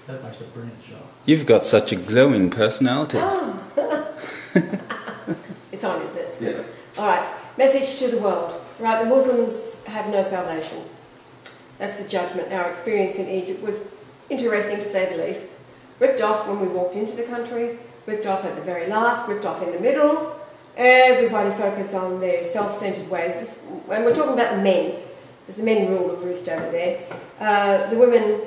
That makes a brilliant show. You've got such a glowing personality. Oh. It's on, is it? Yeah. All right. Message to the world. Right, the Muslims have no salvation. That's the judgment. Our experience in Egypt was interesting, to say the least. Ripped off when we walked into the country, ripped off at the very last, ripped off in the middle. Everybody focused on their self-centered ways. And we're talking about the men. Because the men rule the roost over there. The women,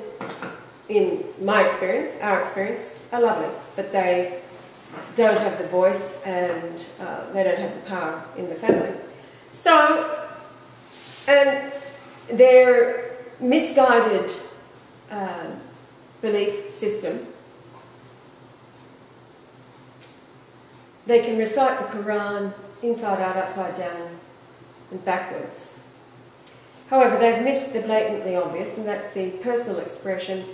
in my experience, our experience, are lovely. But they don't have the voice and they don't have the power in the family. So, and their misguided belief system, they can recite the Quran inside out, upside down and backwards. However, they've missed the blatantly obvious, and that's the personal expression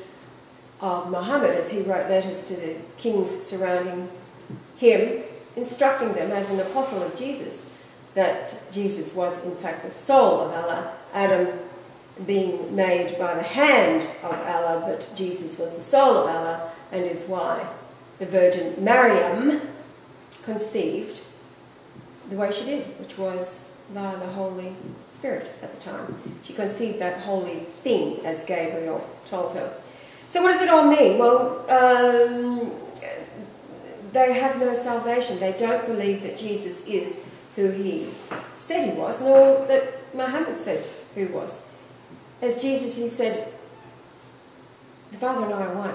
of Muhammad as he wrote letters to the kings surrounding him, instructing them as an apostle of Jesus that Jesus was in fact the soul of Allah, Adam being made by the hand of Allah, but Jesus was the soul of Allah, and is why the Virgin Maryam conceived the way she did, which was via the Holy Spirit at the time. She conceived that holy thing, as Gabriel told her. So what does it all mean? Well, they have no salvation. They don't believe that Jesus is who he said he was, nor that Muhammad said who he was. As Jesus, he said, the Father and I are one.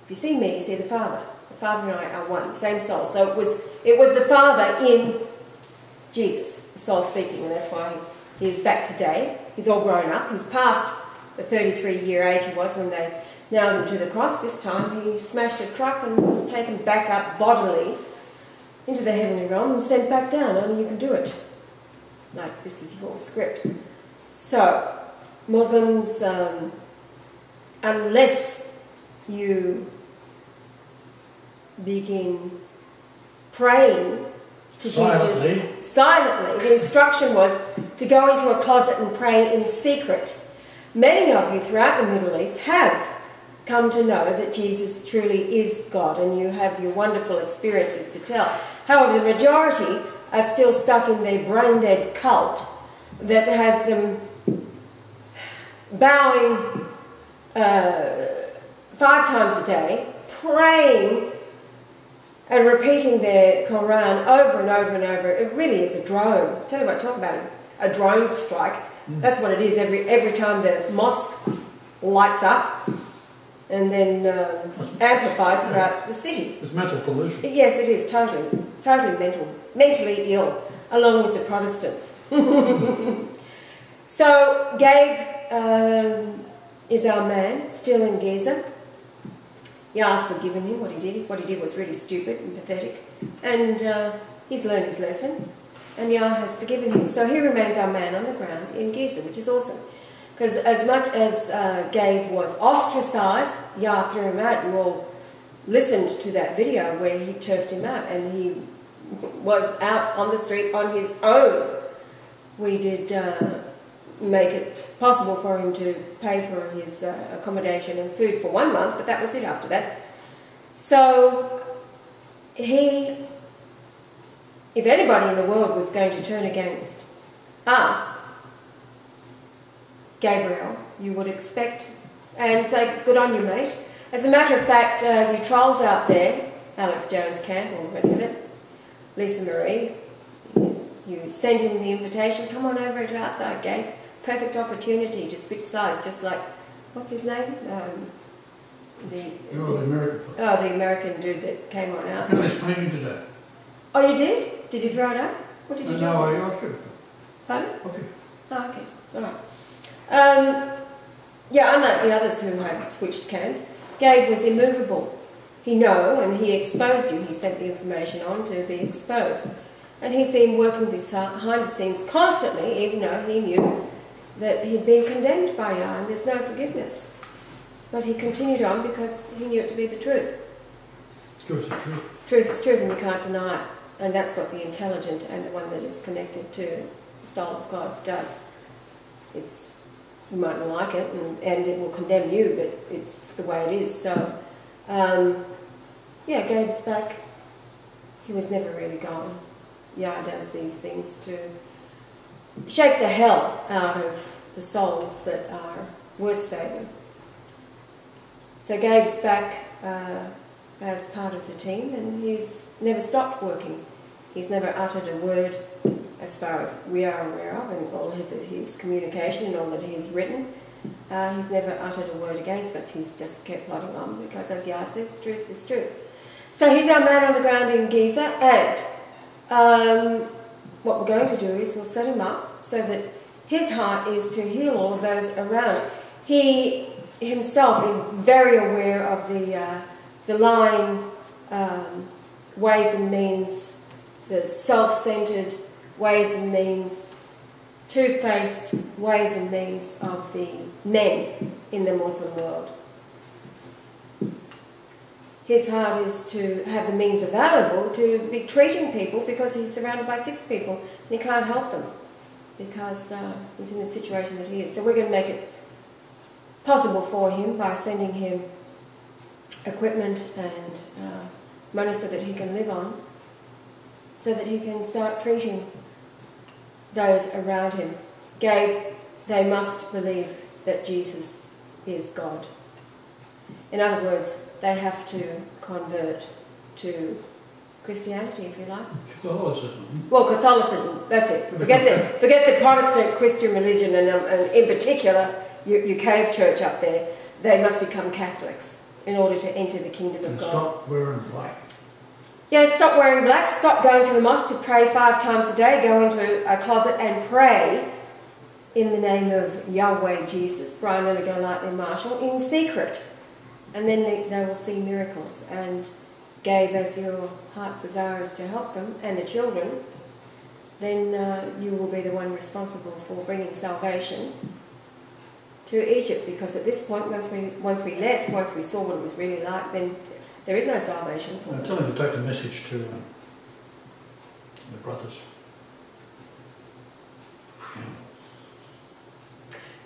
If you see me, you see the Father. The Father and I are one, same soul. So it was the Father in Jesus, the soul speaking, and that's why he is back today. He's all grown up. He's past the 33-year age he was when they nailed him to the cross. This time he smashed a truck and was taken back up bodily into the heavenly realm and sent back down. Only you can do it. Like, this is your script. So, Muslims, unless you begin praying to Jesus silently, the instruction was to go into a closet and pray in secret. Many of you throughout the Middle East have come to know that Jesus truly is God, and you have your wonderful experiences to tell. However, the majority are still stuck in their brain-dead cult that has them bowing 5 times a day, praying and repeating their Quran over and over and over. It really is a drone. Tell you what, talk about a drone strike. That's what it is every time the mosque lights up and then amplifies throughout the city. It's mental pollution. Yes, it is, totally mentally ill, along with the Protestants. So, Gabe is our man, still in Giza. Yah's forgiven him what he did. What he did was really stupid and pathetic. And he's learned his lesson. And Yah has forgiven him. So he remains our man on the ground in Giza, which is awesome. Because as much as Gabe was ostracised, Yah threw him out. You all listened to that video where he turfed him out and he was out on the street on his own. We did make it possible for him to pay for his accommodation and food for 1 month, but that was it after that. So if anybody in the world was going to turn against us, Gabriel, you would expect, and say, good on you, mate. As a matter of fact, you trolls out there, Alex Jones Camp, all the rest of it, Lisa Marie, you send him the invitation, come on over to our side, Gabe. Perfect opportunity to switch sides, just like, what's his name? The American. Oh, the American dude that came on out. I was painting today. Oh, you did? Did you throw it out? What did you do? No, I could. Pardon? Okay. Oh, okay. All right. Yeah, unlike the others who had switched camps, Gabe was immovable. He knew, and he exposed you. He sent the information on to be exposed. And he's been working behind the scenes constantly, even though he knew that he'd been condemned by Yah and there's no forgiveness. But he continued on because he knew it to be the truth. Truth is truth. Truth is truth and you can't deny it. And that's what the intelligent and the one that is connected to the soul of God does. It's You might not like it, and it will condemn you, but it's the way it is. So, yeah, Gabe's back. He was never really gone. Yah does these things to shake the hell out of the souls that are worth saving. So Gabe's back as part of the team, and he's never stopped working. He's never uttered a word, as far as we are aware of, and all of his communication and all that he's written. He's never uttered a word against us. He's just kept plodding on because, as Yah said, it's truth is truth. So he's our man on the ground in Giza, and what we're going to do is we'll set him up so that his heart is to heal all of those around. He himself is very aware of the lying ways and means, the self-centered ways and means, two-faced ways and means of the men in the Muslim world. His heart is to have the means available to be treating people because he's surrounded by 6 people and he can't help them because he's in the situation that he is. So we're going to make it possible for him by sending him equipment and money so that he can live on, so that he can start treating those around him. Gabe, they must believe that Jesus is God. In other words, they have to convert to Christianity, if you like. Catholicism. Well, Catholicism, that's it. Forget the Protestant Christian religion, and in particular, your cave church up there. They must become Catholics in order to enter the kingdom of And God. stop wearing black. Yeah, stop wearing black, stop going to the mosque to pray 5 times a day, go into a closet and pray in the name of Yahweh Jesus, Brian Leonard Golightly Marshall, in secret. And then they will see miracles. And Gabe, as your heart's desire is to help them and the children, then you will be the one responsible for bringing salvation to Egypt. Because at this point, once we left, once we saw what it was really like, then there is no salvation for them. Tell him to take the message to the brothers.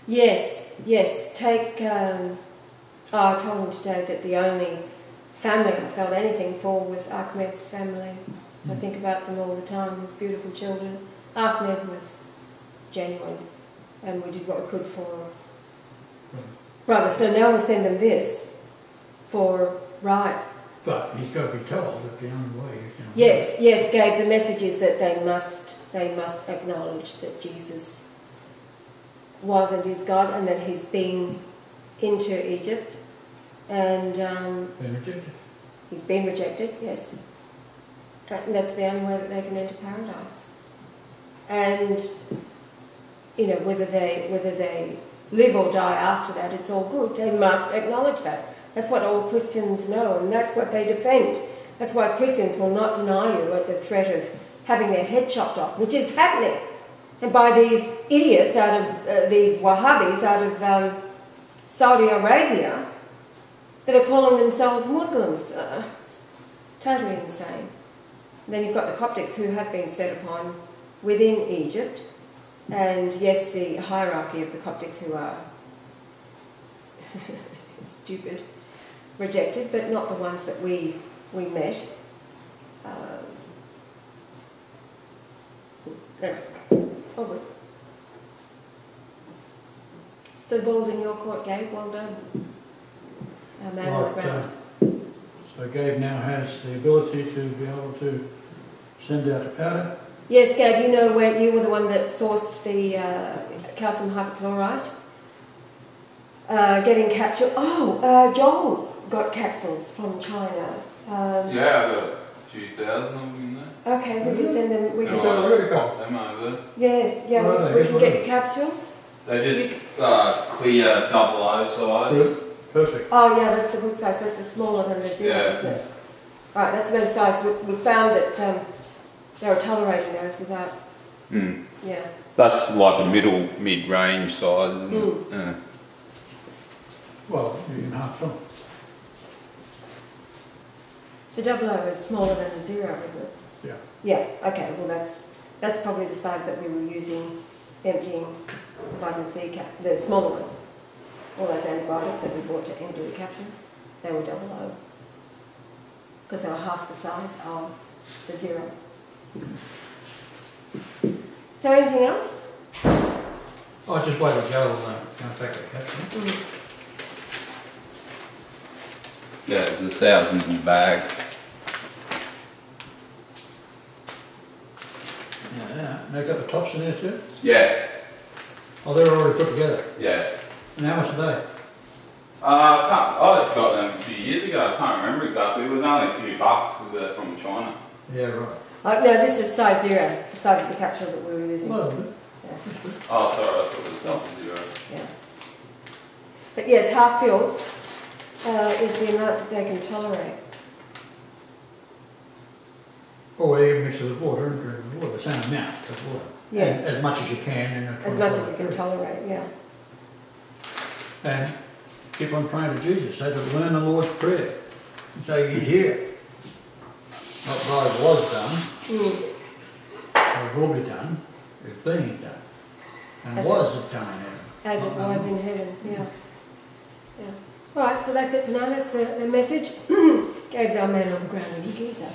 Yes, take... I told him today that the only family I felt anything for was Ahmed's family. I think about them all the time, his beautiful children. Ahmed was genuine, and we did what we could for brother. So now we'll send them this for right. But he's got to be told that the only way is going to... Yes, Gabe, the message is that they must acknowledge that Jesus was and is God, and that he's been into Egypt, and Been rejected. he's been rejected, yes. And that's the only way that they can enter paradise. And whether they live or die after that, it's all good. They must acknowledge that. That's what all Christians know, and that's what they defend. That's why Christians will not deny you at the threat of having their head chopped off, which is happening. And by these idiots these Wahhabis out of Saudi Arabia that are calling themselves Muslims. It's totally insane. And then you've got the Coptics who have been set upon within Egypt, and yes, the hierarchy of the Coptics who are stupid, rejected, but not the ones that we met. Onward. So the ball's in your court, Gabe. Well done. Our man on the ground. So Gabe now has the ability to be able to send out a powder. Yes, Gabe, you know where you were the one that sourced the calcium hypochlorite. Getting capsule. Joel got capsules from China. Yeah, I got a few thousand of them in there. Okay, we can send them. We can And send I them. just pop them over there. Yes, yeah, Where are we they? can get your capsules. They're just clear 00 size. Good. Perfect. Oh yeah, that's the good size. That's the smaller than the zero, Yeah. isn't it? Right, that's the size. We found that they were tolerating those without. Yeah. That's like a mid-range size, isn't it? Yeah. Well, you can half them. The 00 is smaller than the 0, isn't it? Yeah. Yeah. Okay. Well, that's probably the size that we were using emptying vitamin C the smaller ones. All those antibiotics that we bought to empty the capsules, they were double O. Because they were half the size of the 0. So anything else? I just wait to go and take the capsule. Yeah, there's 1,000 in the bag. Yeah. They've got the tops in there too? Yeah. Oh, they're already put together. Yeah. And how much are they? I got them a few years ago. I can't remember exactly. It was only a few bucks because they're from China. Yeah, right. No, this is size 0, the size of the capsule that we were using. Well, Yeah. Oh, sorry, I thought it was double 0. Yeah. But yes, half filled is the amount that they can tolerate. or you can mix it with water and drink the water, the same amount of water. Yes. As much as you can in a As much as you 24 can period. tolerate, yeah. And keep on praying to Jesus. Say to learn the Lord's Prayer. And say He's here. Not by was done, or will be done, is being done. And As was done in heaven. As it was in heaven, yeah. Yeah. All right, so that's it for now. That's the message. Gabe's our man on the ground in Giza.